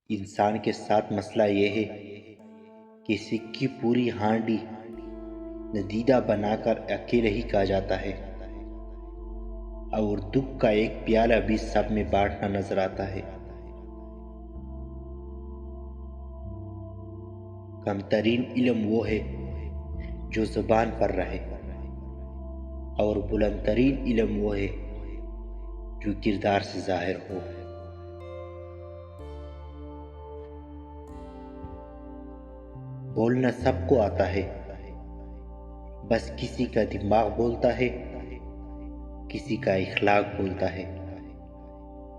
انسان کے ساتھ مسئلہ یہ ہے کہ سکھ کی پوری ہانڈی ندیدہ بنا کر اکیلے ہی کھا جاتا ہے اور دکھ کا ایک پیالہ بھی سب میں بانٹنا نظر آتا ہے۔ کم ترین علم وہ ہے جو زبان پر رہے، اور بلند ترین علم وہ ہے جو کردار سے ظاہر ہو۔ بولنا سب کو آتا ہے، بس کسی کا دماغ بولتا ہے، کسی کا اخلاق بولتا ہے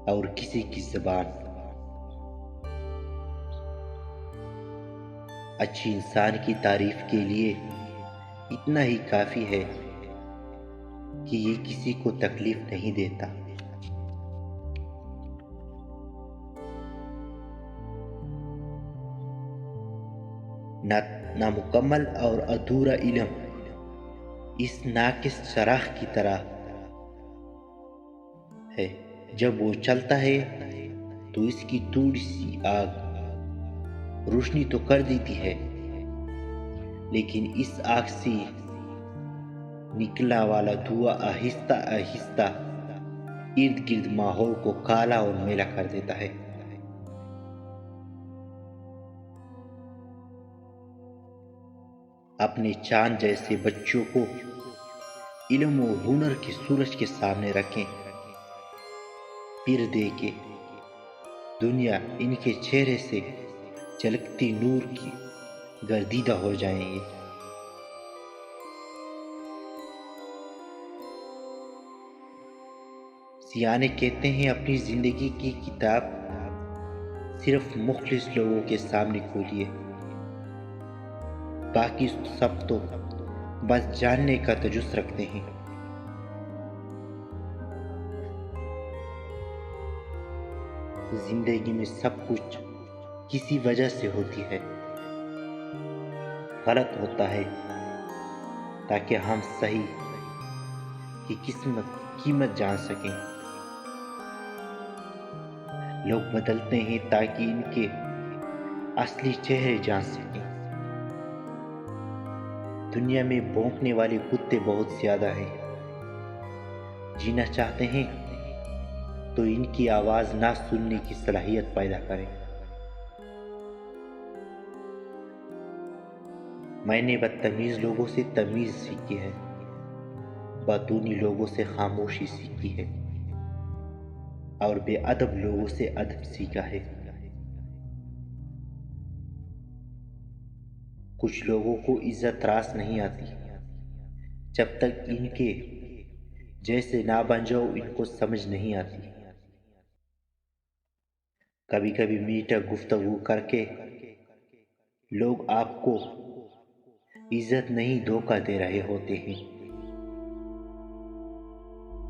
اور کسی کی زبان۔ اچھی انسان کی تعریف کے لیے اتنا ہی کافی ہے کہ یہ کسی کو تکلیف نہیں دیتا۔ نامکمل اور ادھورا علم اس ناقص چراغ کی طرح ہے، جب وہ چلتا ہے تو اس کی تھوڑی سی آگ روشنی تو کر دیتی ہے، لیکن اس آگ سے نکلنے والا دھواں آہستہ آہستہ ارد گرد ماحول کو کالا اور میلا کر دیتا ہے۔ اپنے چاند جیسے بچوں کو علم و ہنر کے سورج کے سامنے رکھیں، پھر دیکھیں دنیا ان کے چہرے سے جھلکتی نور کی گردیدہ ہو جائیں گے۔ سیانے کہتے ہیں اپنی زندگی کی کتاب صرف مخلص لوگوں کے سامنے کھولیے، باقی سب تو بس جاننے کا تجسس رکھتے ہیں۔ زندگی میں سب کچھ کسی وجہ سے ہوتی ہے، غلط ہوتا ہے تاکہ ہم صحیح کی قیمت جان سکیں۔ لوگ بدلتے ہیں تاکہ ان کے اصلی چہرے جان سکیں۔ دنیا میں بھونکنے والے کتے بہت زیادہ ہیں، جینا چاہتے ہیں تو ان کی آواز نہ سننے کی صلاحیت پیدا کریں۔ میں نے بدتمیز لوگوں سے تمیز سیکھی ہے، باتونی لوگوں سے خاموشی سیکھی ہے، اور بے ادب لوگوں سے ادب سیکھا ہے۔ کچھ لوگوں کو عزت راس نہیں آتی، جب تک ان کے جیسے نہ بن جاؤ ان کو سمجھ نہیں آتی۔ کبھی کبھی میٹھا گفتگو کر کے لوگ آپ کو عزت نہیں دھوکہ دے رہے ہوتے ہیں۔